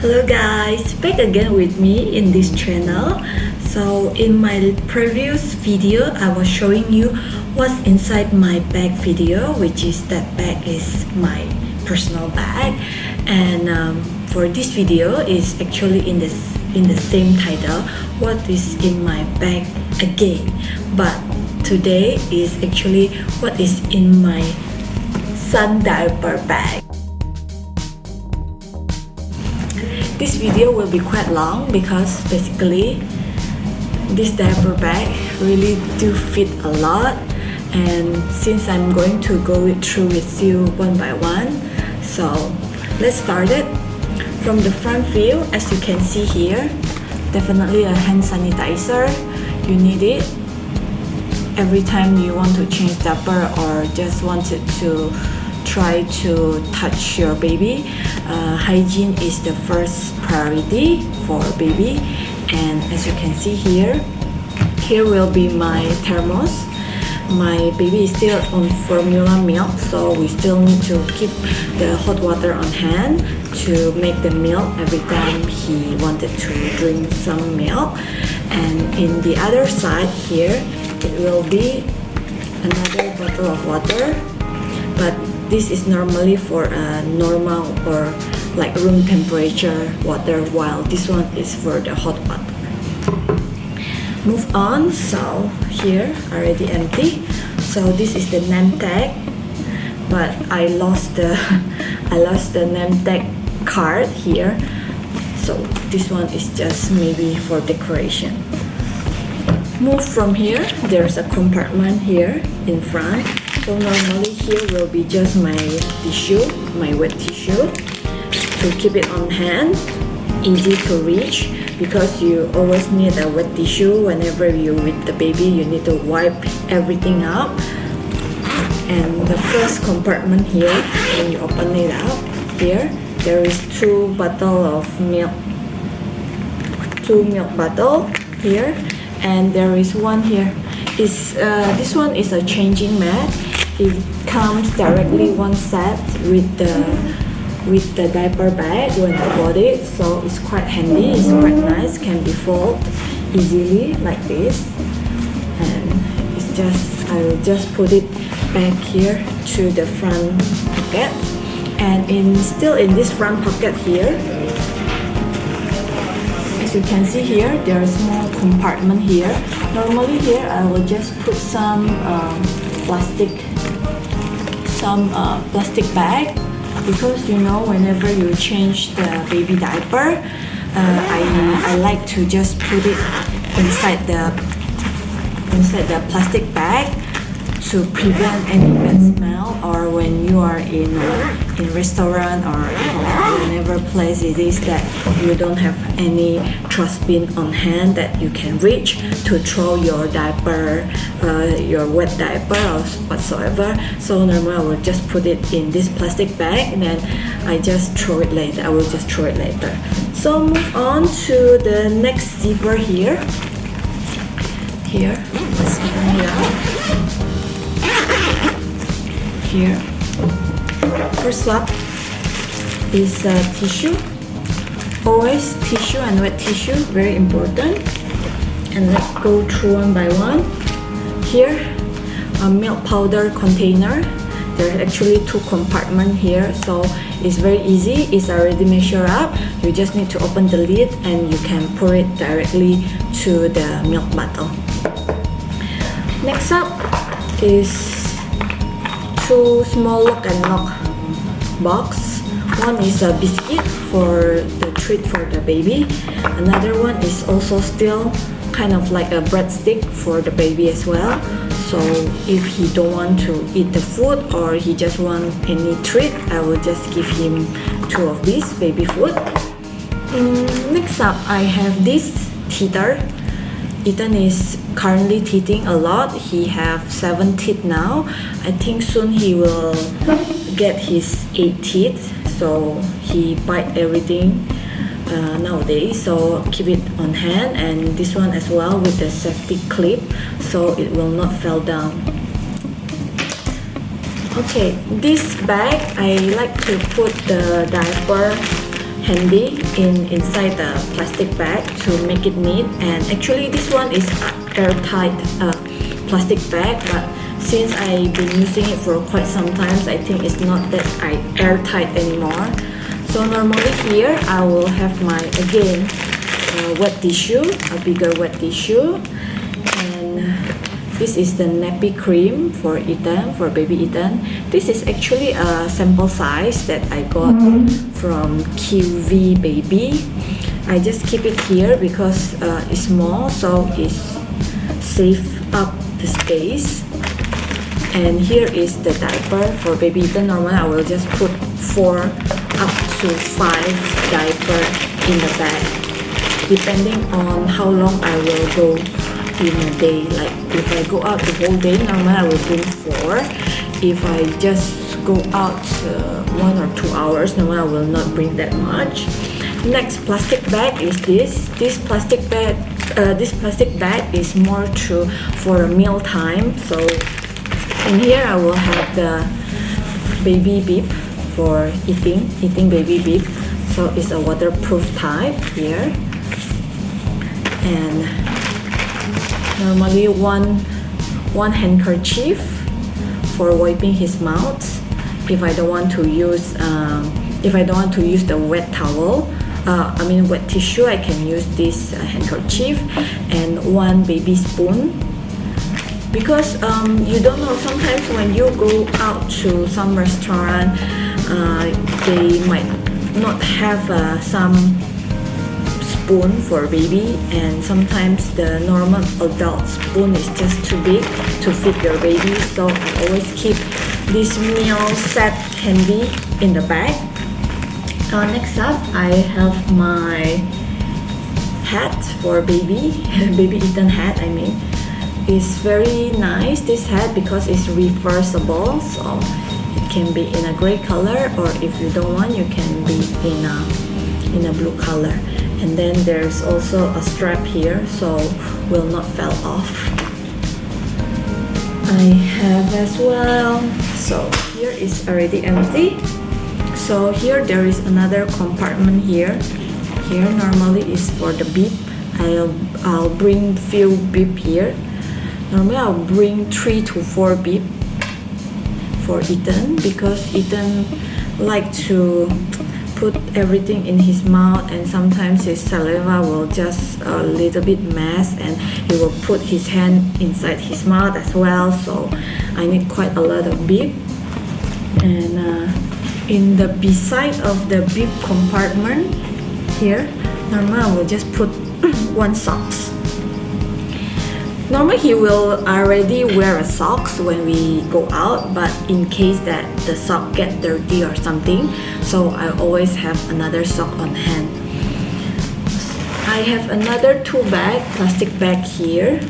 Hello guys, back again with me in this channel. So in my previous video I was showing you what's inside my bag video, which is that bag is my personal bag, and for this video is actually in the same title, what is in my bag again, but today is actually what is in my son diaper bag. This video will be quite long because basically this diaper bag really do fit a lot, and since I'm going to go through with you one by one, so let's start it. From the front view, as you can see here, definitely a hand sanitizer. You need it every time you want to change diaper or just wanted to try to touch your baby. Hygiene is the first priority for baby, and as you can see here will be my thermos. My baby is still on formula milk, so we still need to keep the hot water on hand to make the milk every time he wanted to drink some milk. And in the other side here, it will be another bottle of water, but this is normally for a normal or like room temperature water, while this one is for the hot water. Move on. So here already empty. So this is the name tag, but I lost the name tag card here. So this one is just maybe for decoration. Move from here. There's a compartment here in front. So normally here will be just my tissue, my wet tissue, to keep it on hand, easy to reach, because you always need a wet tissue whenever you're with the baby. You need to wipe everything up. And the first compartment here, when you open it up, here there is two milk bottle here, and there is one here. This one is a changing mat. It comes directly one set with the diaper bag when I bought it, so it's quite handy, it's quite nice, can be folded easily like this, and it's just, I will just put it back here to the front pocket. And still in this front pocket here, as you can see here, there is a small compartment here. Normally here I will just put some plastic bag, because you know whenever you change the baby diaper, I like to just put it inside the plastic bag to prevent any bad smell, or when you are in restaurant or whenever place it is that you don't have any trash bin on hand that you can reach to throw your diaper, your wet diaper or whatsoever. So normally I will just put it in this plastic bag, and then I just throw it later. I will just throw it later. So move on to the next zipper here. Here, let's open it up. Here, first up is tissue. Always tissue and wet tissue, very important. And let's go through one by one. Here, a milk powder container. There are actually two compartments here, so it's very easy. It's already measured up. You just need to open the lid and you can pour it directly to the milk bottle. Next up is two small lock and lock box. One is a biscuit for the treat for the baby. Another one is also still kind of like a breadstick for the baby as well. So if he don't want to eat the food or he just want any treat, I will just give him two of these baby food. Next up, I have this teether. Ethan is currently teething a lot. He have 7 teeth now. I think soon he will get his 8 teeth, so he bite everything nowadays, so keep it on hand. And this one as well with the safety clip, so it will not fall down. Okay, this bag I like to put the diaper handy inside the plastic bag to make it neat. And actually this one is airtight plastic bag, but since I've been using it for quite some time, I think it's not that airtight anymore. So normally here I will have my again wet tissue, a bigger wet tissue, and this is the nappy cream for Ethan, for baby Ethan. This is actually a sample size that I got from QV Baby. I just keep it here because it's small, so it's save up the space. And here is the diaper for baby Ethan. Normally I will just put 4 up to 5 diaper in the bag, depending on how long I will go in a day. Like if I go out the whole day, normally I will bring 4. If I just go out 1 or 2 hours, normally I will not bring that much. Next plastic bag is this plastic bag is more for a meal time. So in here I will have the baby bib for eating baby bib. So it's a waterproof type here, and normally one handkerchief for wiping his mouth if I don't want to use the wet towel. Wet tissue, I can use this handkerchief, and 1 baby spoon. Because you don't know, sometimes when you go out to some restaurant, they might not have some spoon for baby, and sometimes the normal adult spoon is just too big to feed your baby. So I always keep this meal set handy in the bag. Next up, I have my hat for baby Ethan hat. It's very nice, this hat, because it's reversible, so it can be in a gray color, or if you don't want, you can be in a blue color. And then there's also a strap here, so will not fall off. I have as well. So here is already empty. So here there is another compartment here. Here normally is for the bib. I'll bring few bib here. Normally I'll bring 3 to 4 bib for Ethan, because Ethan like to put everything in his mouth, and sometimes his saliva will just a little bit mess, and he will put his hand inside his mouth as well. So I need quite a lot of bib. And in the beside of the bib compartment here, normally I will just put 1 socks. Normally he will already wear a socks when we go out, but in case that the sock get dirty or something, so I always have another sock on hand. I have another 2 plastic bag here.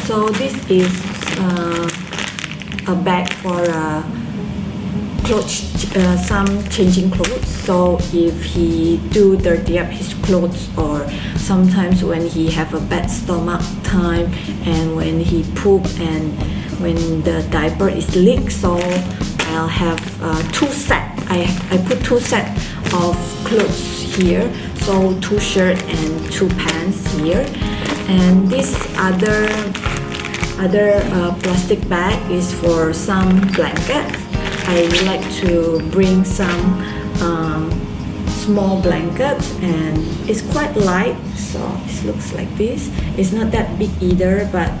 So this is a bag for clothes, some changing clothes. So if he do dirty up his clothes, or sometimes when he have a bad stomach time, and when he poop, and when the diaper is leaked, so I'll have 2 set. I put 2 set of clothes here, so 2 shirt and 2 pants here. And this other plastic bag is for some blanket. I like to bring some small blanket, and it's quite light, so it looks like this. It's not that big either, but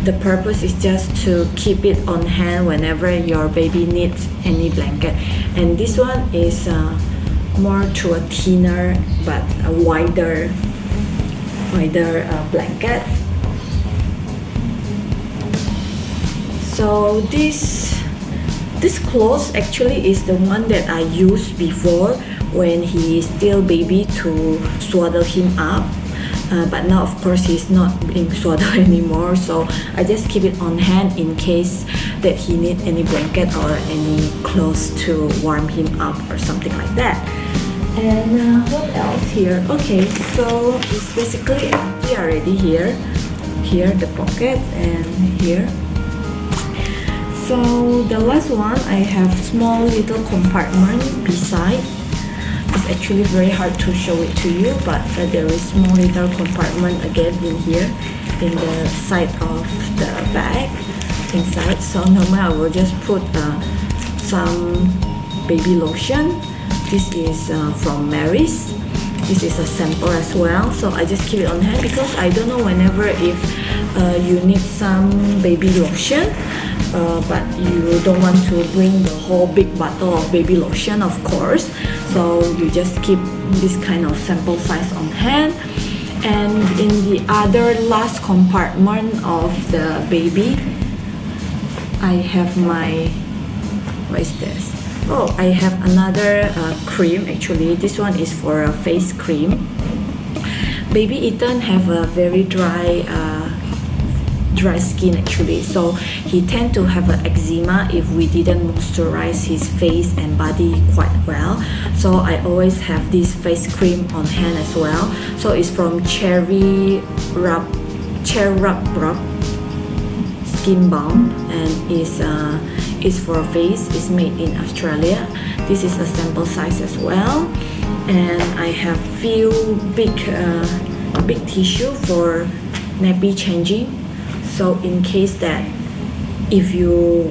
the purpose is just to keep it on hand whenever your baby needs any blanket. And this one is more to a thinner but a wider blanket. So this clothes actually is the one that I used before when he is still baby, to swaddle him up. But now of course he's not being swaddled anymore, so I just keep it on hand in case that he need any blanket or any clothes to warm him up or something like that. And what else here? Okay, so it's basically empty already here. Here the pocket, and here. So the last one, I have small little compartment beside. It's it's actually very hard to show it to you, but there is small little compartment again in here in the side of the bag inside. So normally I will just put some baby lotion. This is from Mary's. This is a sample as well, so I just keep it on hand because I don't know whenever if you need some baby lotion, but you don't want to bring the whole big bottle of baby lotion, of course, so you just keep this kind of sample size on hand. And in the other last compartment of the baby, I have my, what is this? Oh, I have another cream. Actually, this one is for a face cream. Baby Ethan have a very dry skin actually, so he tend to have an eczema if we didn't moisturize his face and body quite well. So I always have this face cream on hand as well. So it's from Cherry Rub Skin Balm, and is for face. It's made in Australia. This is a sample size as well, and I have few big tissue for nappy changing. So in case that if you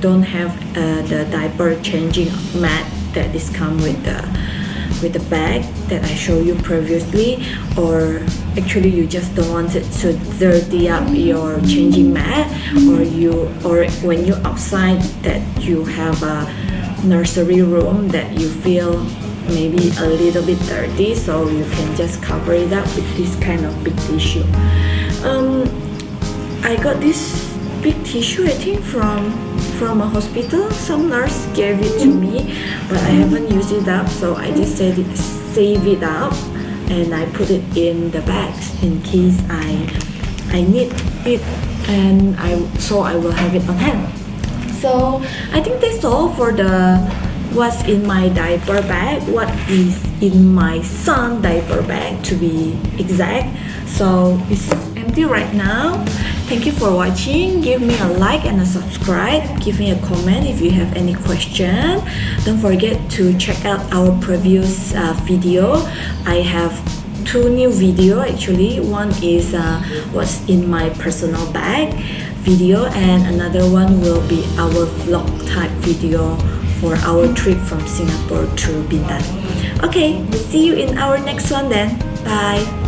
don't have the diaper changing mat that is come with the bag that I showed you previously, or actually you just don't want it to dirty up your changing mat, or when you're outside that you have a nursery room that you feel maybe a little bit dirty, so you can just cover it up with this kind of big tissue. I got this big tissue, I think from a hospital. Some nurse gave it to me, but I haven't used it up, so I just save it up and I put it in the bags in case I need it, and I will have it on hand. So I think that's all for the what's in my diaper bag, what is in my son diaper bag to be exact. So it's empty right now. Thank you for watching. Give me a like and a subscribe. Give me a comment if you have any question. Don't forget to check out our previous video. I have two new video actually. One is what's in my personal bag video, and another one will be our vlog type video for our trip from Singapore to Bintan. Okay, see you in our next one then. Bye.